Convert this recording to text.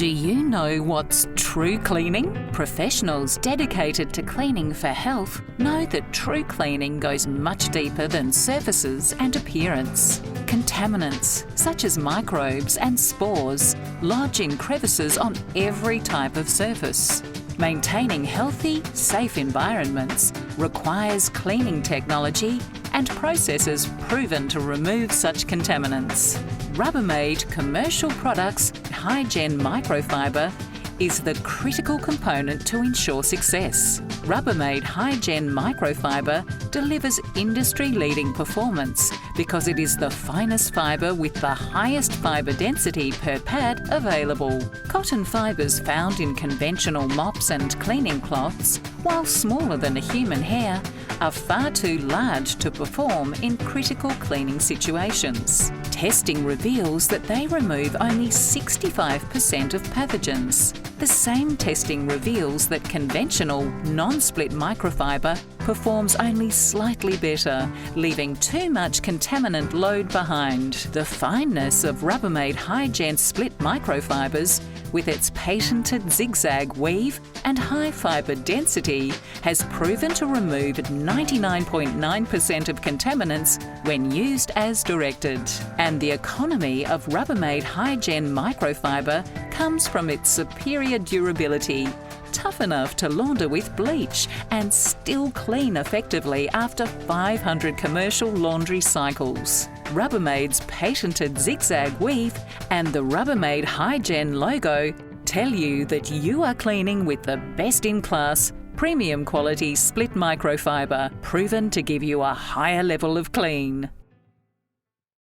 Do you know what's true cleaning? Professionals dedicated to cleaning for health know that true cleaning goes much deeper than surfaces and appearance. Contaminants, such as microbes and spores, lodge in crevices on every type of surface. Maintaining healthy, safe environments requires cleaning technology and processes proven to remove such contaminants. Rubbermaid Commercial Products HYGEN Microfibre is the critical component to ensure success. Rubbermaid HYGEN Microfibre delivers industry-leading performance because it is the finest fibre with the highest fibre density per pad available. Cotton fibres found in conventional mops and cleaning cloths, while smaller than a human hair, are far too large to perform in critical cleaning situations. Testing reveals that they remove only 65% of pathogens. The same testing reveals that conventional, non-split microfibre performs only slightly better, leaving too much contaminant load behind. The fineness of Rubbermaid HYGEN split microfibres, with its patented zigzag weave and high fibre density, has proven to remove 99.9% of contaminants when used as directed. And the economy of Rubbermaid HYGEN Microfibre comes from its superior durability, tough enough to launder with bleach and still clean effectively after 500 commercial laundry cycles. Rubbermaid's patented zigzag weave and the Rubbermaid HYGEN logo tell you that you are cleaning with the best-in-class, premium quality split microfibre, proven to give you a higher level of clean.